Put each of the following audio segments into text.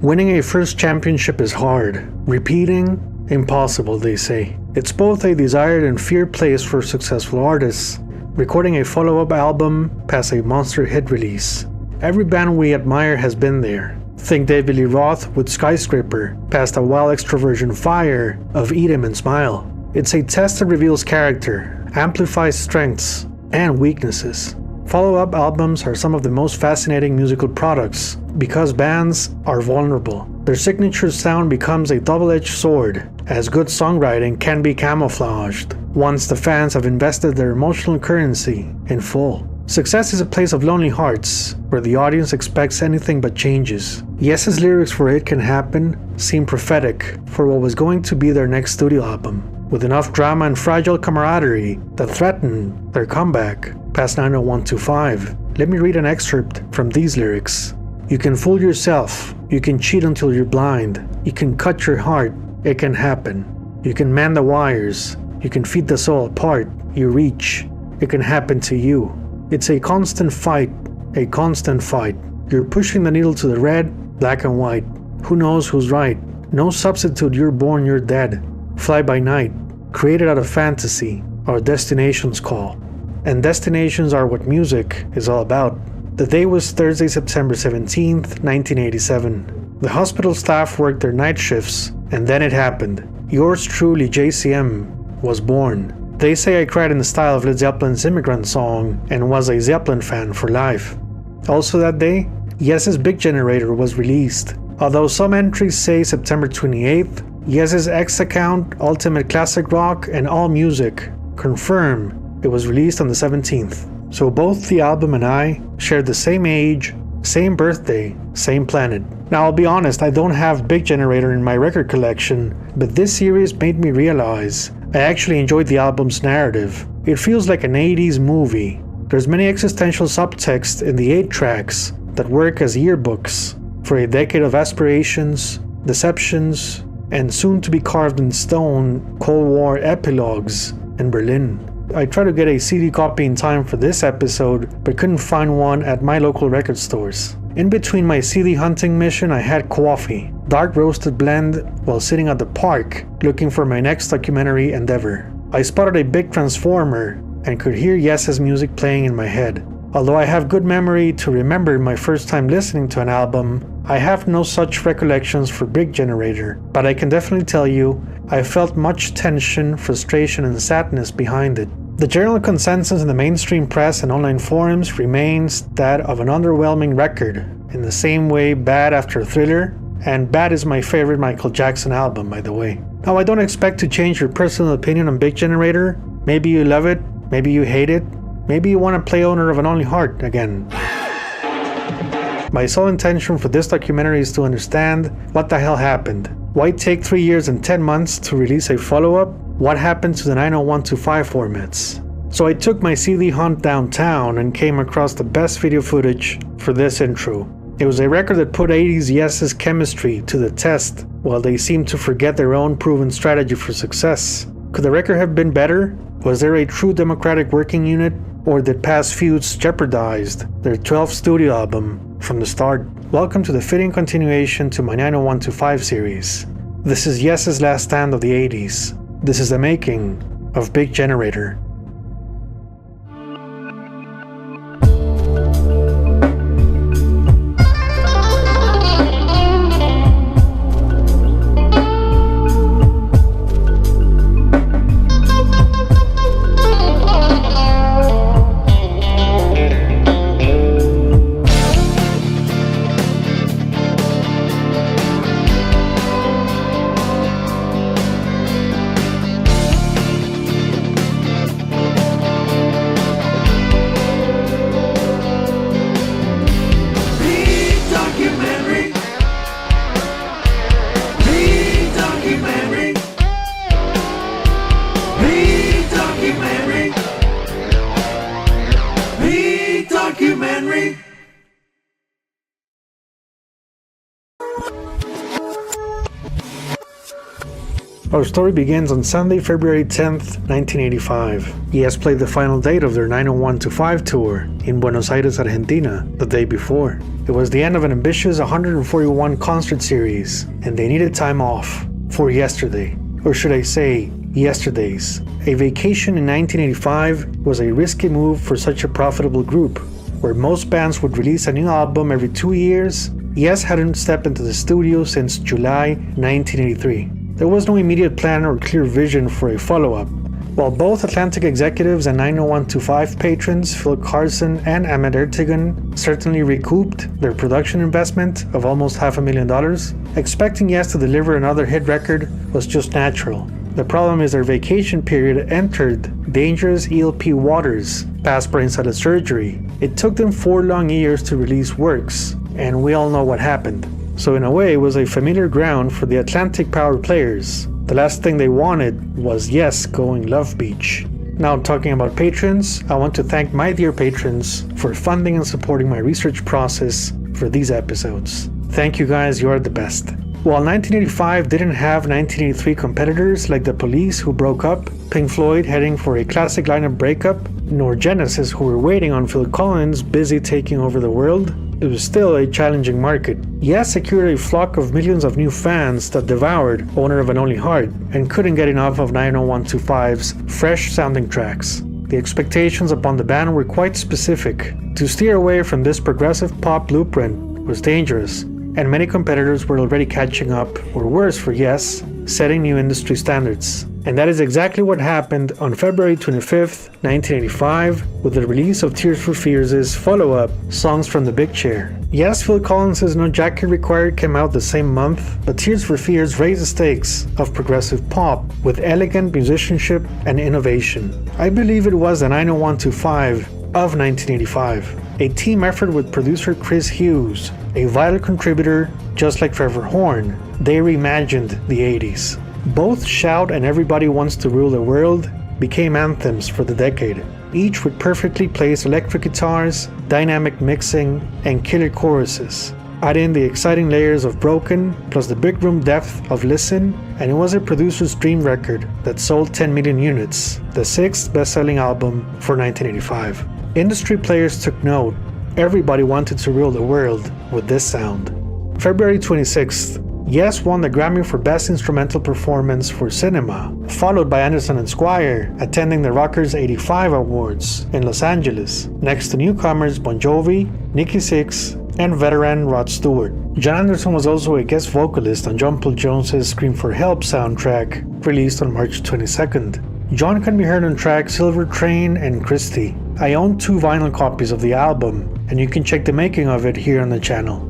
Winning a first championship is hard. Repeating? Impossible, they say. It's both a desired and feared place for successful artists, recording a follow-up album past a monster hit release. Every band we admire has been there. Think David Lee Roth with Skyscraper, past a wild extroversion fire of Eat 'Em and Smile. It's a test that reveals character, amplifies strengths, and weaknesses. Follow-up albums are some of the most fascinating musical products because bands are vulnerable. Their signature sound becomes a double-edged sword, as good songwriting can be camouflaged once the fans have invested their emotional currency in full. Success is a place of lonely hearts, where the audience expects anything but changes. Yes's lyrics for It Can Happen seem prophetic for what was going to be their next studio album, with enough drama and fragile camaraderie that threatened their comeback past 90125. Let me read an excerpt from these lyrics. You can fool yourself, you can cheat until you're blind, you can cut your heart, it can happen. You can mend the wires, you can feed the soul apart, you reach, it can happen to you. It's a constant fight, a constant fight. You're pushing the needle to the red, black and white. Who knows who's right? No substitute, you're born, you're dead. Fly by night, created out of fantasy, our destinations call. And destinations are what music is all about. The day was Thursday, September 17th, 1987. The hospital staff worked their night shifts, and then it happened. Yours truly, JCM, was born. They say I cried in the style of Led Zeppelin's Immigrant Song and was a Zeppelin fan for life. Also that day, Yes's Big Generator was released. Although some entries say September 28th, Yes's X account, Ultimate Classic Rock, and All Music confirm it was released on the 17th. So both the album and I shared the same age, same birthday, same planet. Now I'll be honest, I don't have Big Generator in my record collection, but this series made me realize I actually enjoyed the album's narrative. It feels like an 80s movie. There's many existential subtext in the 8 tracks that work as yearbooks for a decade of aspirations, deceptions, and soon to be carved in stone Cold War epilogues in Berlin. I tried to get a CD copy in time for this episode, but couldn't find one at my local record stores. In between my CD hunting mission, I had coffee, dark roasted blend, while sitting at the park looking for my next documentary endeavor. I spotted a big transformer and could hear Yes's music playing in my head. Although I have good memory to remember my first time listening to an album, I have no such recollections for Big Generator, but I can definitely tell you I felt much tension, frustration, and sadness behind it. The general consensus in the mainstream press and online forums remains that of an underwhelming record, in the same way Bad after Thriller, and Bad is my favorite Michael Jackson album, by the way. Now, I don't expect to change your personal opinion on Big Generator. Maybe you love it, maybe you hate it, maybe you want to play Owner of an Only Heart again. My sole intention for this documentary is to understand what the hell happened. Why take 3 years and 10 months to release a follow-up? What happened to the 90125 formats? So I took my CD hunt downtown and came across the best video footage for this intro. It was a record that put 80s Yes's chemistry to the test, while they seemed to forget their own proven strategy for success. Could the record have been better? Was there a true democratic working unit? Or did past feuds jeopardized their 12th studio album from the start? Welcome to the fitting continuation to my 90125 series. This is Yes's last stand of the 80s. This is the making of Big Generator. Our story begins on Sunday, February 10th, 1985. Yes played the final date of their 90125 tour in Buenos Aires, Argentina, the day before. It was the end of an ambitious 141 concert series, and they needed time off for yesterday, or should I say, yesterdays. A vacation in 1985 was a risky move for such a profitable group. Where most bands would release a new album every 2 years, Yes hadn't stepped into the studio since July 1983. There was no immediate plan or clear vision for a follow-up. While both Atlantic executives and 90125 patrons, Phil Carson and Ahmet Ertegun, certainly recouped their production investment of almost $500,000, expecting Yes to deliver another hit record was just natural. The problem is their vacation period entered dangerous ELP waters past brain-salad surgery. It took them 4 long years to release works, and we all know what happened. So in a way, it was a familiar ground for the Atlantic power players. The last thing they wanted was Yes going Love Beach. Now talking about patrons, I want to thank my dear patrons for funding and supporting my research process for these episodes. Thank you guys, you are the best. While 1985 didn't have 1983 competitors like The Police, who broke up, Pink Floyd heading for a classic lineup breakup, nor Genesis, who were waiting on Phil Collins busy taking over the world, it was still a challenging market. Yes secured a flock of millions of new fans that devoured Owner of an Only Heart and couldn't get enough of 90125's fresh sounding tracks. The expectations upon the band were quite specific. To steer away from this progressive pop blueprint was dangerous, and many competitors were already catching up, or worse for Yes, setting new industry standards. And that is exactly what happened on February 25th, 1985, with the release of Tears for Fears' follow-up, Songs from the Big Chair. Yes, Phil Collins' No Jacket Required came out the same month, but Tears for Fears raised the stakes of progressive pop with elegant musicianship and innovation. I believe it was the 90125 of 1985, a team effort with producer Chris Hughes, a vital contributor just like Trevor Horn. They reimagined the 80s. Both Shout and Everybody Wants to Rule the World became anthems for the decade, each with perfectly placed electric guitars, dynamic mixing, and killer choruses. Add in the exciting layers of Broken, plus the big room depth of Listen, and it was a producer's dream record that sold 10 million units, the 6th best-selling album for 1985. Industry players took note. Everybody wanted to rule the world with this sound. February 26th, Yes won the Grammy for Best Instrumental Performance for Cinema, followed by Anderson and Squire attending the Rockers 85 Awards in Los Angeles, next to newcomers Bon Jovi, Nikki Sixx, and veteran Rod Stewart. Jon Anderson was also a guest vocalist on John Paul Jones's Scream for Help soundtrack, released on March 22nd. John can be heard on tracks Silver Train and Christie. I own 2 vinyl copies of the album, and you can check the making of it here on the channel.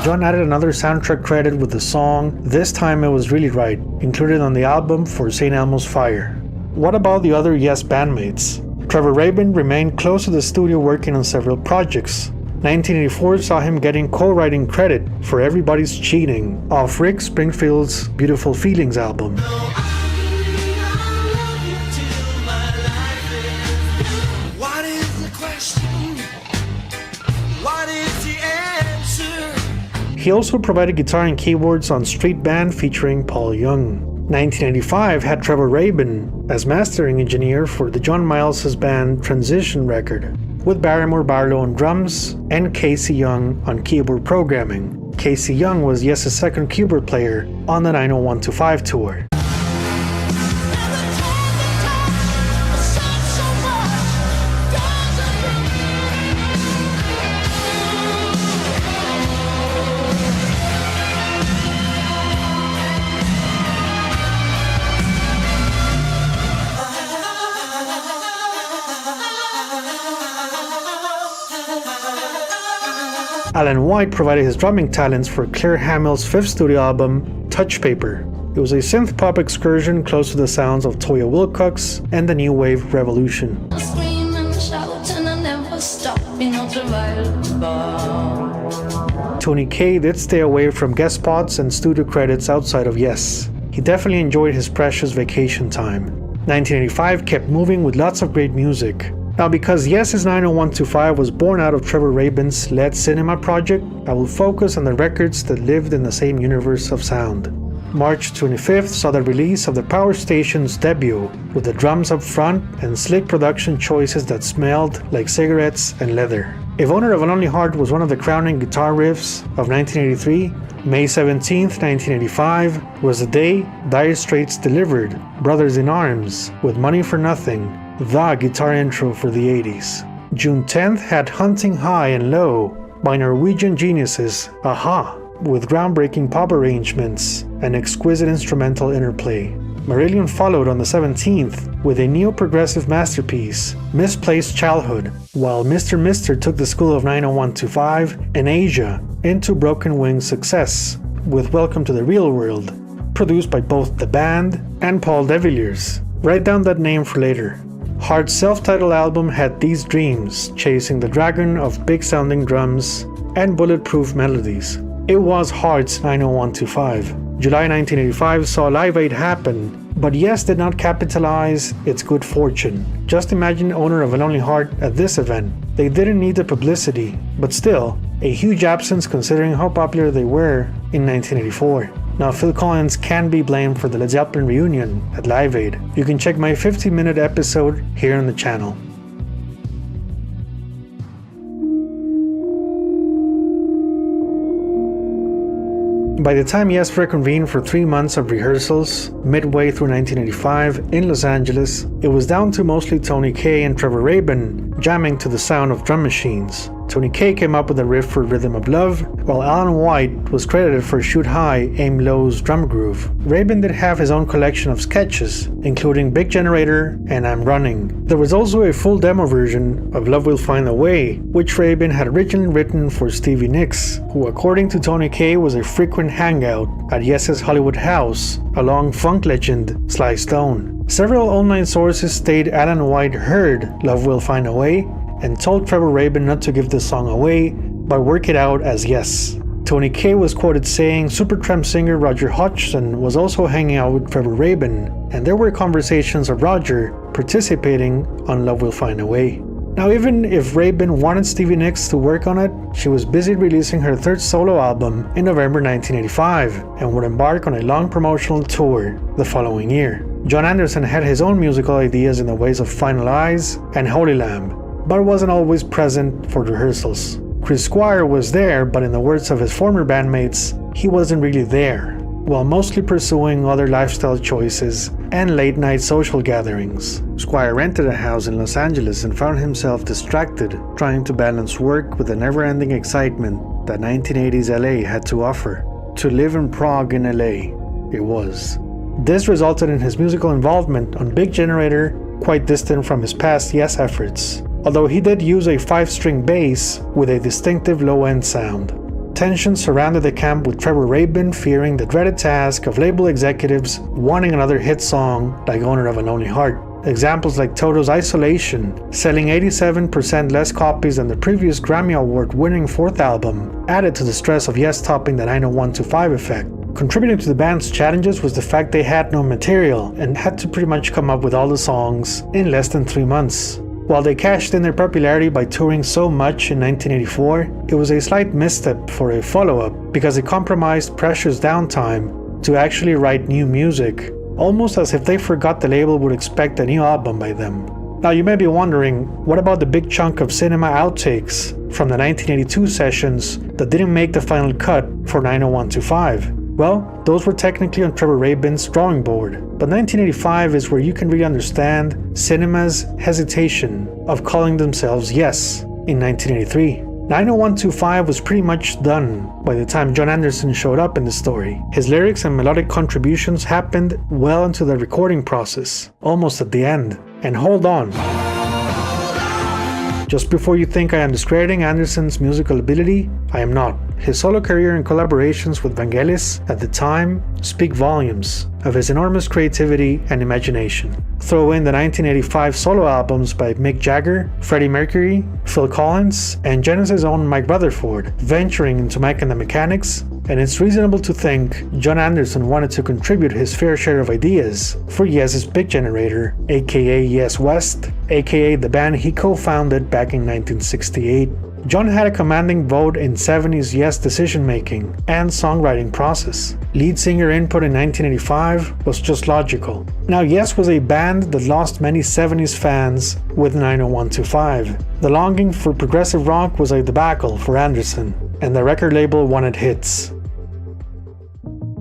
John added another soundtrack credit with the song This Time It Was Really Right, included on the album for St. Elmo's Fire. What about the other Yes bandmates? Trevor Rabin remained close to the studio working on several projects. 1984 saw him getting co-writing credit for Everybody's Cheating off Rick Springfield's Beautiful Feelings album. He also provided guitar and keyboards on Street Band featuring Paul Young. 1985 had Trevor Rabin as mastering engineer for the John Miles' band Transition record, with Barrymore Barlow on drums and Casey Young on keyboard programming. Casey Young was Yes' second keyboard player on the 90125 tour. Alan White provided his drumming talents for Claire Hamill's 5th studio album, Touch Paper. It was a synth-pop excursion close to the sounds of Toya Wilcox and the New Wave Revolution. Tony Kaye did stay away from guest spots and studio credits outside of Yes. He definitely enjoyed his precious vacation time. 1985 kept moving with lots of great music. Now, because Yes's 90125 was born out of Trevor Rabin's Lead Cinema project, I will focus on the records that lived in the same universe of sound. March 25th saw the release of the Power Station's debut, with the drums up front and slick production choices that smelled like cigarettes and leather. If Owner of a Lonely Heart was one of the crowning guitar riffs of 1983, May 17th, 1985 was the day Dire Straits delivered Brothers in Arms with Money for Nothing, the guitar intro for the 80s. June 10th had Hunting High and Low by Norwegian geniuses Aha, with groundbreaking pop arrangements and exquisite instrumental interplay. Marillion followed on the 17th with a neo-progressive masterpiece, Misplaced Childhood, while Mr. Mister took the school of 90125 and Asia into Broken Wings' success with Welcome to the Real World, produced by both the band and Paul de Villiers. Write down that name for later. Heart's self-titled album had These Dreams, chasing the dragon of big-sounding drums and bulletproof melodies. It was Heart's 90125. July 1985 saw Live Aid happen, but Yes did not capitalize its good fortune. Just imagine Owner of a Lonely Heart at this event. They didn't need the publicity, but still, a huge absence considering how popular they were in 1984. Now, Phil Collins can be blamed for the Led Zeppelin reunion at Live Aid. You can check my 15-minute episode here on the channel. By the time Yes reconvened for 3 months of rehearsals, midway through 1985 in Los Angeles, it was down to mostly Tony Kaye and Trevor Rabin jamming to the sound of drum machines. Tony Kaye came up with a riff for Rhythm of Love, while Alan White was credited for Shoot High, Aim Low's drum groove. Rabin did have his own collection of sketches, including Big Generator and I'm Running. There was also a full demo version of Love Will Find a Way, which Rabin had originally written for Stevie Nicks, who according to Tony Kaye was a frequent hangout at Yes's Hollywood house, along funk legend Sly Stone. Several online sources state Alan White heard Love Will Find a Way and told Trevor Rabin not to give the song away, but work it out as Yes. Tony Kaye was quoted saying Supertramp singer Roger Hodgson was also hanging out with Trevor Rabin, and there were conversations of Roger participating on Love Will Find a Way. Now, even if Rabin wanted Stevie Nicks to work on it, she was busy releasing her third solo album in November 1985 and would embark on a long promotional tour the following year. Jon Anderson had his own musical ideas in the ways of Final Eyes and Holy Lamb, but wasn't always present for rehearsals. Chris Squire was there, but in the words of his former bandmates, he wasn't really there, while mostly pursuing other lifestyle choices and late-night social gatherings. Squire rented a house in Los Angeles and found himself distracted trying to balance work with the never-ending excitement that 1980s LA had to offer. To live in prog in LA, it was. This resulted in his musical involvement on Big Generator, quite distant from his past Yes efforts, although he did use a 5-string bass with a distinctive low-end sound. Tensions surrounded the camp with Trevor Rabin fearing the dreaded task of label executives wanting another hit song like Owner of a Lonely Heart. Examples like Toto's Isolation, selling 87% less copies than the previous Grammy Award-winning fourth album, added to the stress of Yes topping the 90125 effect. Contributing to the band's challenges was the fact they had no material and had to pretty much come up with all the songs in less than 3 months. While they cashed in their popularity by touring so much in 1984, it was a slight misstep for a follow-up because it compromised precious downtime to actually write new music, almost as if they forgot the label would expect a new album by them. Now you may be wondering, what about the big chunk of cinema outtakes from the 1982 sessions that didn't make the final cut for 90125? Well, those were technically on Trevor Rabin's drawing board, but 1985 is where you can really understand cinema's hesitation of calling themselves Yes in 1983. 90125 was pretty much done by the time Jon Anderson showed up in the story. His lyrics and melodic contributions happened well into the recording process, almost at the end. And hold on. Just before you think I am discrediting Anderson's musical ability, I am not. His solo career and collaborations with Vangelis at the time speak volumes of his enormous creativity and imagination. Throw in the 1985 solo albums by Mick Jagger, Freddie Mercury, Phil Collins, and Genesis' own Mike Rutherford venturing into Mike and the Mechanics, and it's reasonable to think Jon Anderson wanted to contribute his fair share of ideas for Yes's Big Generator, aka Yes West, aka the band he co-founded back in 1968. Jon had a commanding vote in 70s Yes decision-making and songwriting process. Lead singer input in 1985 was just logical. Now Yes was a band that lost many 70s fans with 90125. The longing for progressive rock was a debacle for Anderson, and the record label wanted hits.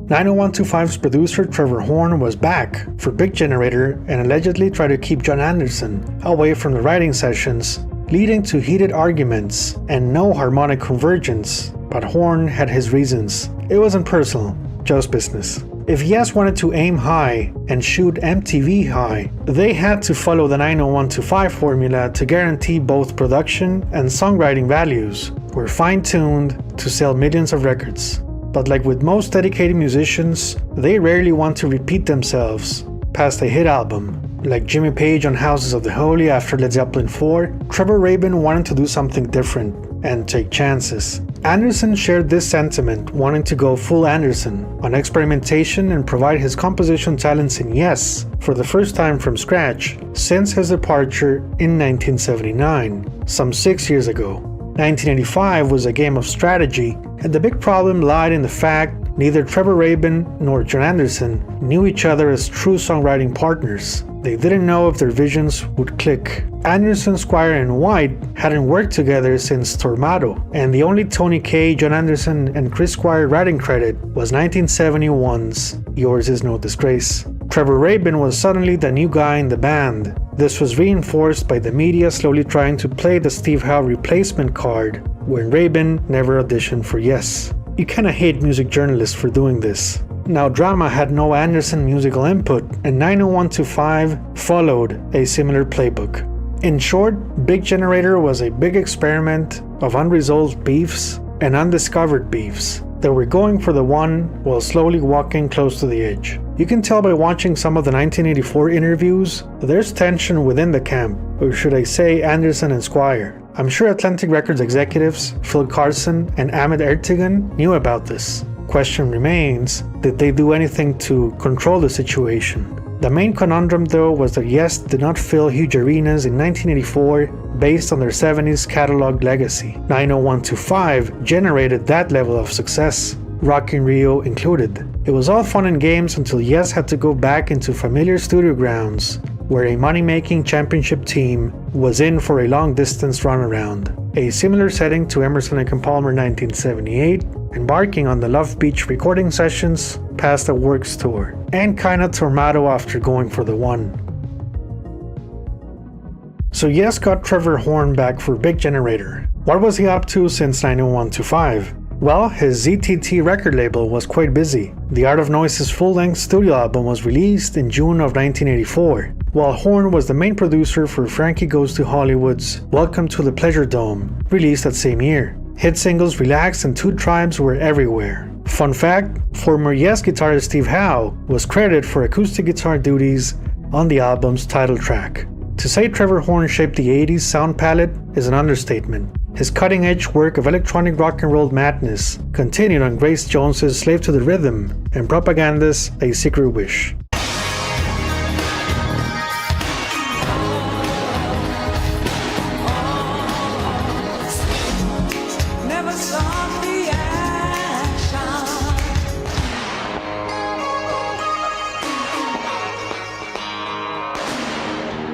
90125's producer Trevor Horn was back for Big Generator and allegedly tried to keep Jon Anderson away from the writing sessions, leading to heated arguments and no harmonic convergence, but Horn had his reasons. It wasn't personal, just business. If Yes wanted to aim high and shoot MTV high, they had to follow the 90125 formula to guarantee both production and songwriting values were fine-tuned to sell millions of records. But like with most dedicated musicians, they rarely want to repeat themselves past a hit album. Like Jimmy Page on Houses of the Holy after Led Zeppelin 4, Trevor Rabin wanted to do something different and take chances. Anderson shared this sentiment, wanting to go full Anderson on experimentation and provide his composition talents in Yes for the first time from scratch since his departure in 1979, some 6 years ago. 1985 was a game of strategy, and the big problem lied in the fact neither Trevor Rabin nor Jon Anderson knew each other as true songwriting partners. They didn't know if their visions would click. Anderson, Squire, and White hadn't worked together since Tormato, and the only Tony Kaye, Jon Anderson, and Chris Squire writing credit was 1971's Yours Is No Disgrace. Trevor Rabin was suddenly the new guy in the band. This was reinforced by the media slowly trying to play the Steve Howe replacement card, when Rabin never auditioned for Yes. You kinda hate music journalists for doing this. Now Drama had no Anderson musical input, and 90125 followed a similar playbook. In short, Big Generator was a big experiment of unresolved beefs and undiscovered beefs that were going for the one while slowly walking close to the edge. You can tell by watching some of the 1984 interviews that there's tension within the camp, or should I say Anderson and Squire. I'm sure Atlantic Records executives Phil Carson and Ahmet Ertegun knew about this. Question remains, did they do anything to control the situation? The main conundrum though was that Yes did not fill huge arenas in 1984 based on their 70s catalog legacy. 90125 generated that level of success, Rock in Rio included. It was all fun and games until Yes had to go back into familiar studio grounds where a money-making championship team was in for a long-distance runaround. A similar setting to Emerson, Lake and Palmer 1978, embarking on the Love Beach recording sessions past the Works tour, and kinda Tormato after going for the one. So Yes got Trevor Horn back for Big Generator. What was he up to since 90125? Well, his ZTT record label was quite busy. The Art of Noise's full-length studio album was released in June of 1984, while Horn was the main producer for Frankie Goes to Hollywood's Welcome to the Pleasure Dome, released that same year. Hit singles Relax and Two Tribes were everywhere. Fun fact, former Yes guitarist Steve Howe was credited for acoustic guitar duties on the album's title track. To say Trevor Horn shaped the 80s sound palette is an understatement. His cutting-edge work of electronic rock and roll madness continued on Grace Jones's Slave to the Rhythm and Propaganda's A Secret Wish.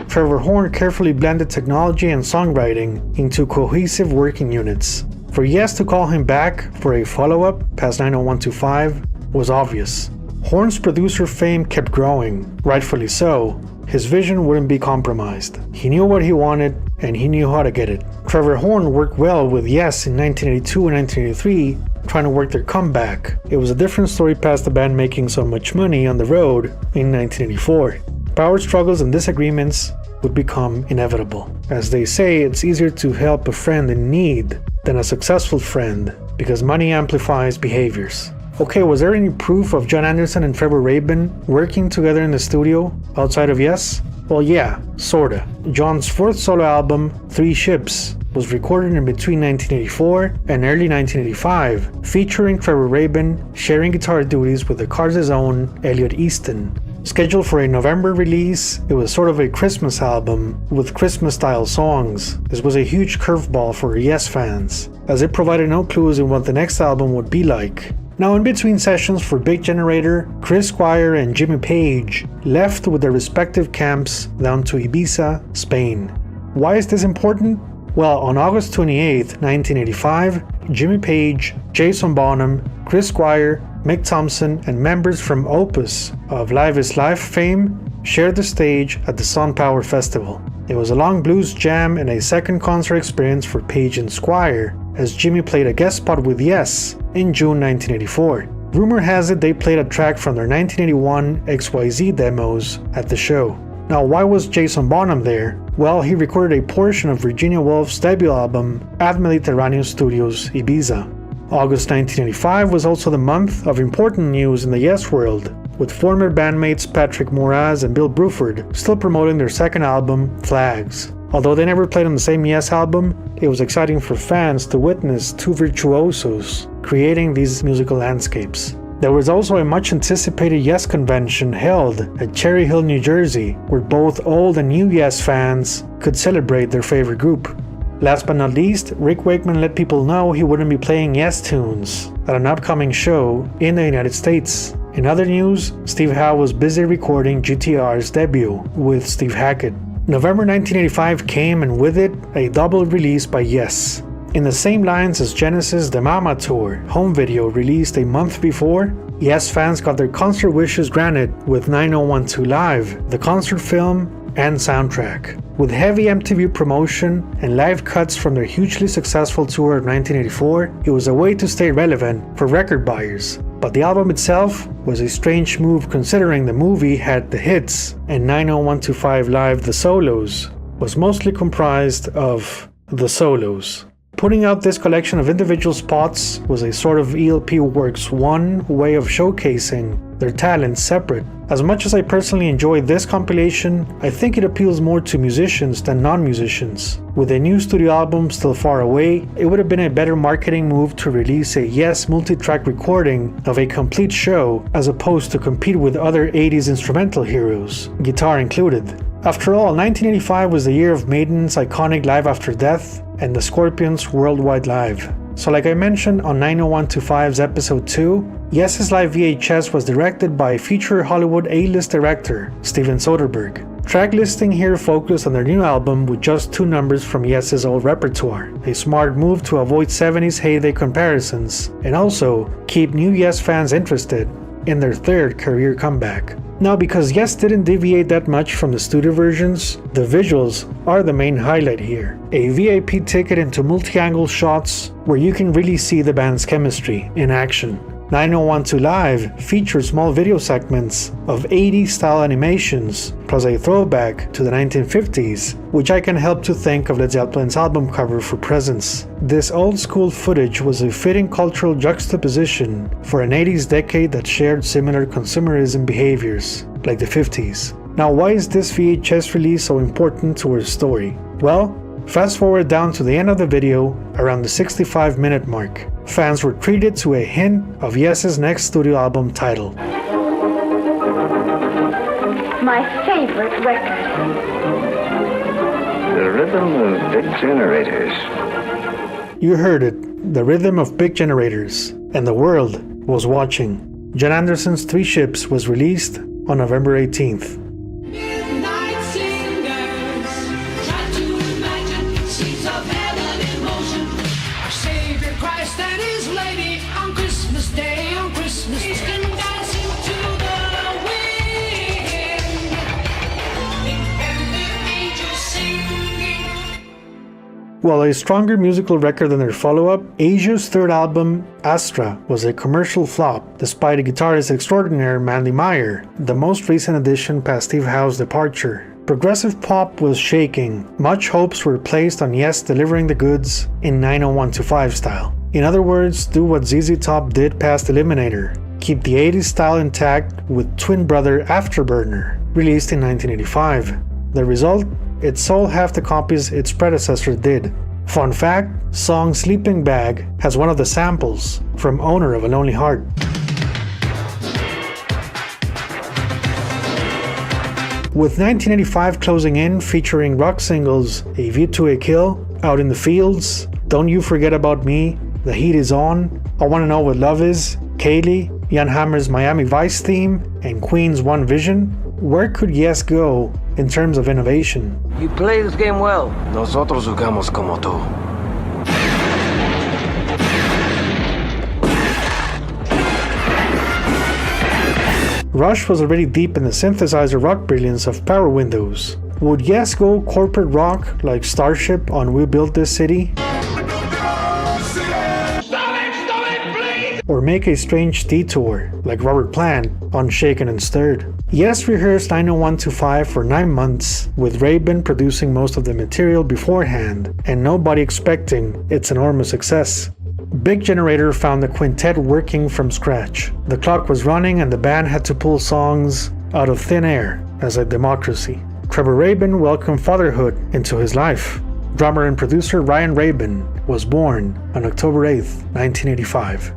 Trevor Horn carefully blended technology and songwriting into cohesive working units. For Yes to call him back for a follow-up past 90125 was obvious. Horn's producer fame kept growing, rightfully so. His vision wouldn't be compromised. He knew what he wanted, and he knew how to get it. Trevor Horn worked well with Yes in 1982 and 1983, trying to work their comeback. It was a different story past the band making so much money on the road in 1984. Power struggles and disagreements would become inevitable. As they say, it's easier to help a friend in need than a successful friend, because money amplifies behaviors. Okay, was there any proof of Jon Anderson and Trevor Rabin working together in the studio outside of Yes? Well, yeah, sorta. Jon's fourth solo album, 3 Ships, was recorded in between 1984 and early 1985, featuring Trevor Rabin sharing guitar duties with the Cars' own Elliot Easton. Scheduled for a November release, it was sort of a Christmas album with Christmas-style songs. This was a huge curveball for Yes fans, as it provided no clues in what the next album would be like. Now, in between sessions for Big Generator, Chris Squire and Jimmy Page left with their respective camps down to Ibiza, Spain. Why is this important? Well, on August 28, 1985, Jimmy Page, Jason Bonham, Chris Squire, Mick Thompson, and members from Opus of Live is Life fame shared the stage at the Sun Power Festival. It was a long blues jam and a second concert experience for Page and Squire, as Jimmy played a guest spot with Yes in June 1984. Rumor has it they played a track from their 1981 XYZ demos at the show. Now, why was Jason Bonham there? Well, he recorded a portion of Virginia Woolf's debut album at Mediterranean Studios, Ibiza. August 1985 was also the month of important news in the Yes world, with former bandmates Patrick Moraz and Bill Bruford still promoting their second album, Flags. Although they never played on the same Yes album, it was exciting for fans to witness 2 virtuosos creating these musical landscapes. There was also a much anticipated Yes convention held at Cherry Hill, New Jersey, where both old and new Yes fans could celebrate their favorite group. Last but not least, Rick Wakeman let people know he wouldn't be playing Yes tunes at an upcoming show in the United States. In other news, Steve Howe was busy recording GTR's debut with Steve Hackett. November 1985 came, and with it, a double release by Yes. In the same lines as Genesis' The Mama Tour home video released a month before, Yes fans got their concert wishes granted with 9012 Live, the concert film and soundtrack. With heavy MTV promotion and live cuts from their hugely successful tour of 1984, it was a way to stay relevant for record buyers. But the album itself was a strange move considering the movie had the hits, and 90125 Live The Solos was mostly comprised of the solos. Putting out this collection of individual spots was a sort of ELP Works 1 way of showcasing their talents separate. As much as I personally enjoy this compilation, I think it appeals more to musicians than non-musicians. With a new studio album still far away, it would have been a better marketing move to release a Yes multi-track recording of a complete show as opposed to compete with other 80s instrumental heroes, guitar included. After all, 1985 was the year of Maiden's iconic Live After Death and the Scorpions' Worldwide Live. So like I mentioned on 90125's episode 2, Yes's live VHS was directed by future Hollywood A-list director Steven Soderbergh. Track listing here focused on their new album with just 2 numbers from Yes's old repertoire, a smart move to avoid 70s heyday comparisons and also keep new Yes fans interested in their third career comeback. Now, because Yes didn't deviate that much from the studio versions, the visuals are the main highlight here. A VIP ticket into multi-angle shots where you can really see the band's chemistry in action. 9012 Live featured small video segments of 80s style animations, plus a throwback to the 1950s, which I can help to think of Led Zeppelin's album cover for presents. This old school footage was a fitting cultural juxtaposition for an 80s decade that shared similar consumerism behaviors, like the 50s. Now, why is this VHS release so important to our story? Well, fast forward down to the end of the video, around the 65-minute mark. Fans were treated to a hint of Yes's next studio album title. My favorite record. The Rhythm of Big Generators. You heard it, the rhythm of big generators, and the world was watching. Jon Anderson's 3 Ships was released on November 18th. While a stronger musical record than their follow-up, Asia's third album, Astra, was a commercial flop, despite a guitarist extraordinaire Mandy Meyer, the most recent addition past Steve Howe's departure. Progressive pop was shaking. Much hopes were placed on Yes delivering the goods in 90125 style. In other words, do what ZZ Top did past Eliminator. Keep the 80s style intact with twin brother Afterburner, released in 1985. The result? It sold half the copies its predecessor did. Fun fact, song Sleeping Bag has one of the samples from Owner of a Lonely Heart. With 1985 closing in, featuring rock singles A View to a Kill, Out in the Fields, Don't You Forget About Me, The Heat Is On, I Wanna Know What Love Is, Kaylee, Jan Hammer's Miami Vice theme, and Queen's One Vision, where could Yes go in terms of innovation? You play this game well. Nosotros jugamos como tú. Rush was already deep in the synthesizer rock brilliance of Power Windows. Would Yes go corporate rock like Starship on We Built This City? Or make a strange detour like Robert Plant on Shaken and Stirred? Yes rehearsed 90125 for 9 months, with Rabin producing most of the material beforehand and nobody expecting its enormous success. Big Generator found the quintet working from scratch. The clock was running and the band had to pull songs out of thin air as a democracy. Trevor Rabin welcomed fatherhood into his life. Drummer and producer Ryan Rabin was born on October 8, 1985.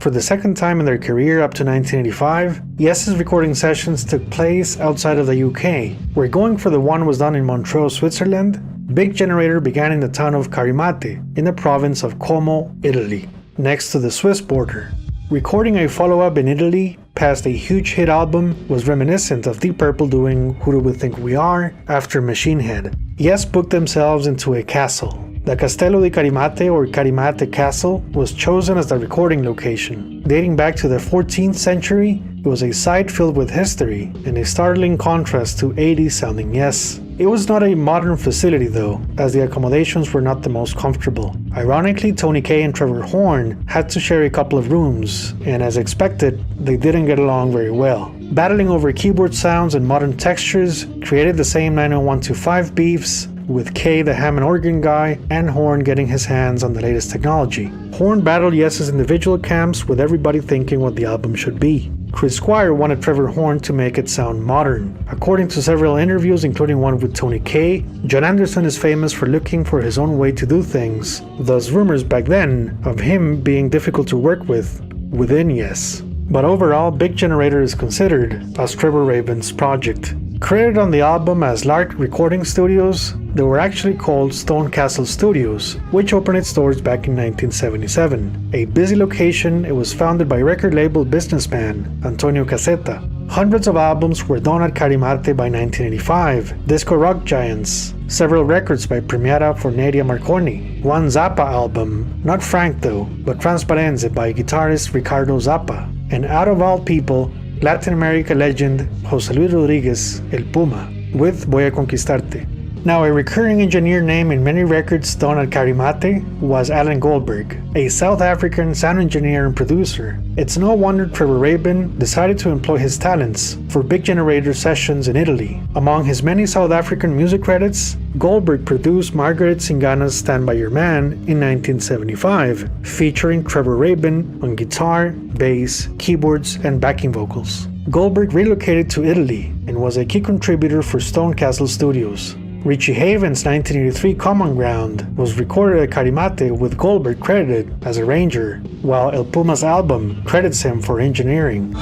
For the second time in their career up to 1985, Yes's recording sessions took place outside of the UK, where going for the one was done in Montreux, Switzerland. Big Generator began in the town of Carimate, in the province of Como, Italy, next to the Swiss border. Recording a follow-up in Italy past a huge hit album was reminiscent of Deep Purple doing Who Do We Think We Are after Machine Head. Yes booked themselves into a castle. The Castello di Carimate or Carimate Castle was chosen as the recording location. Dating back to the 14th century, it was a site filled with history and a startling contrast to 80s sounding Yes. It was not a modern facility though, as the accommodations were not the most comfortable. Ironically, Tony Kaye and Trevor Horn had to share a couple of rooms, and as expected, they didn't get along very well. Battling over keyboard sounds and modern textures created the same 90125 beefs, with Kaye the Hammond organ guy and Horn getting his hands on the latest technology. Horn battled Yes's individual camps, with everybody thinking what the album should be. Chris Squire wanted Trevor Horn to make it sound modern. According to several interviews, including one with Tony Kaye, Jon Anderson is famous for looking for his own way to do things, thus rumors back then of him being difficult to work with within Yes. But overall, Big Generator is considered as Trevor Rabin's project. Credited on the album as Lark Recording Studios, they were actually called Stone Castle Studios, which opened its doors back in 1977. A busy location, it was founded by record label businessman Antonio Caseta. Hundreds of albums were done at Carimate by 1985, disco rock giants, several records by Premiata Forneria Marconi, one Zappa album, not Frank though, but Transparenze by guitarist Ricardo Zappa, and out of all people, Latin America legend José Luis Rodríguez, El Puma, with Voy a Conquistarte. Now, a recurring engineer name in many records done at Carimate was Alan Goldberg, a South African sound engineer and producer. It's no wonder Trevor Rabin decided to employ his talents for Big Generator sessions in Italy. Among his many South African music credits, Goldberg produced Margaret Singana's Stand By Your Man in 1975, featuring Trevor Rabin on guitar, bass, keyboards, and backing vocals. Goldberg relocated to Italy and was a key contributor for Stone Castle Studios. Richie Haven's 1983 Common Ground was recorded at Carimate with Goldberg credited as arranger, while El Puma's album credits him for engineering.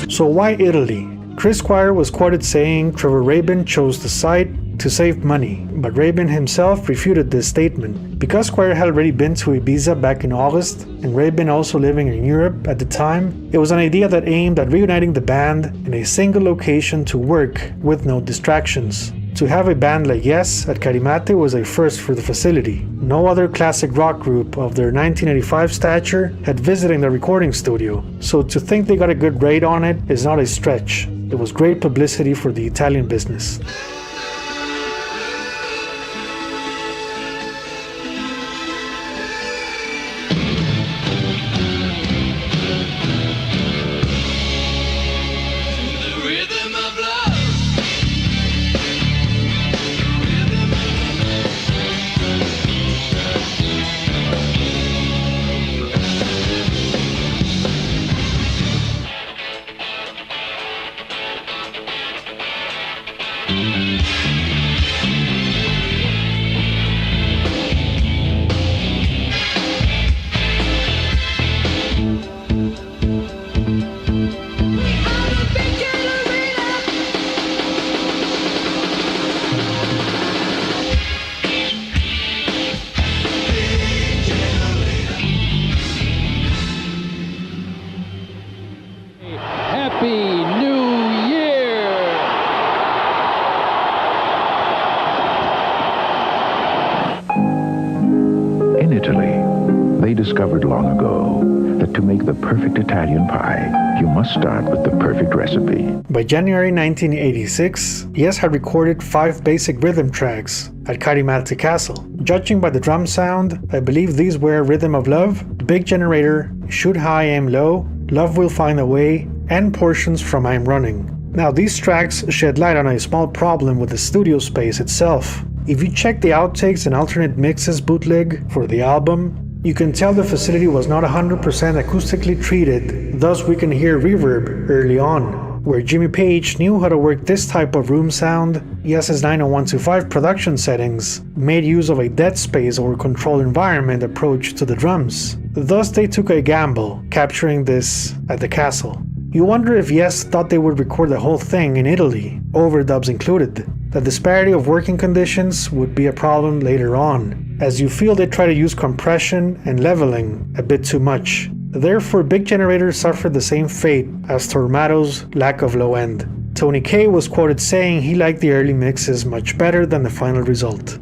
So why Italy? Chris Squire was quoted saying Trevor Rabin chose the site to save money, but Rabin himself refuted this statement. Because Squire had already been to Ibiza back in August, and Rabin also living in Europe at the time, it was an idea that aimed at reuniting the band in a single location to work with no distractions. To have a band like Yes at Carimate was a first for the facility. No other classic rock group of their 1985 stature had visited the recording studio, so to think they got a good rate on it is not a stretch. It was great publicity for the Italian business. Discovered long ago that to make the perfect Italian pie, you must start with the perfect recipe. By January 1986, Yes had recorded 5 basic rhythm tracks at Carimalti Castle. Judging by the drum sound, I believe these were Rhythm of Love, Big Generator, Shoot High Aim Low, Love Will Find a Way, and portions from I'm Running. Now these tracks shed light on a small problem with the studio space itself. If you check the outtakes and alternate mixes bootleg for the album, you can tell the facility was not 100% acoustically treated, thus we can hear reverb early on. Where Jimmy Page knew how to work this type of room sound, Yes's 90125 production settings made use of a dead space or controlled environment approach to the drums. Thus they took a gamble, capturing this at the castle. You wonder if Yes thought they would record the whole thing in Italy, overdubs included. The disparity of working conditions would be a problem later on, as you feel they try to use compression and leveling a bit too much. Therefore, Big Generator suffered the same fate as Tormado's lack of low end. Tony Kaye was quoted saying he liked the early mixes much better than the final result.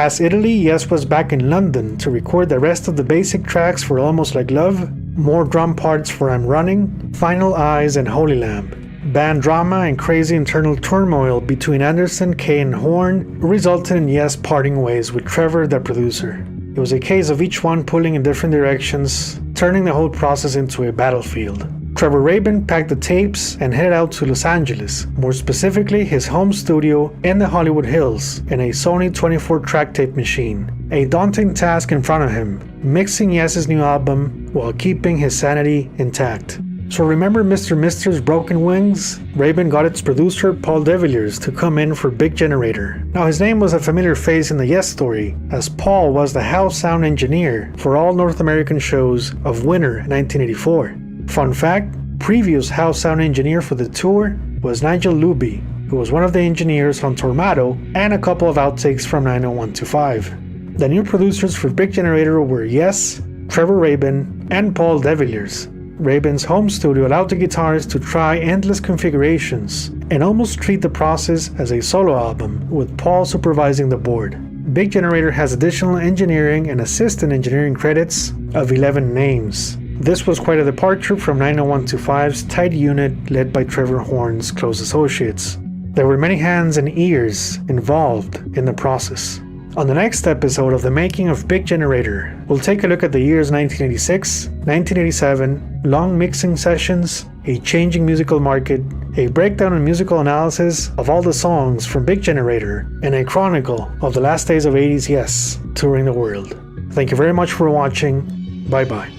Past Italy, Yes was back in London to record the rest of the basic tracks for Almost Like Love, more drum parts for I'm Running, Final Eyes, and Holy Lamb. Band drama and crazy internal turmoil between Anderson, Kaye, and Horn resulted in Yes parting ways with Trevor, the producer. It was a case of each one pulling in different directions, turning the whole process into a battlefield. Trevor Rabin packed the tapes and headed out to Los Angeles, more specifically his home studio in the Hollywood Hills, in a Sony 24-track tape machine. A daunting task in front of him, mixing Yes's new album while keeping his sanity intact. So remember Mr. Mister's Broken Wings? Rabin got its producer Paul de Villiers to come in for Big Generator. Now his name was a familiar face in the Yes story, as Paul was the house sound engineer for all North American shows of Winter 1984. Fun fact, previous house sound engineer for the tour was Nigel Luby, who was one of the engineers on Tormato and a couple of outtakes from 90125. The new producers for Big Generator were Yes, Trevor Rabin, and Paul de Villiers. Rabin's home studio allowed the guitarist to try endless configurations and almost treat the process as a solo album, with Paul supervising the board. Big Generator has additional engineering and assistant engineering credits of 11 names. This was quite a departure from 90125's tight unit led by Trevor Horn's close associates. There were many hands and ears involved in the process. On the next episode of The Making of Big Generator, we'll take a look at the years 1986, 1987, long mixing sessions, a changing musical market, a breakdown and musical analysis of all the songs from Big Generator, and a chronicle of the last days of 80s Yes touring the world. Thank you very much for watching. Bye bye.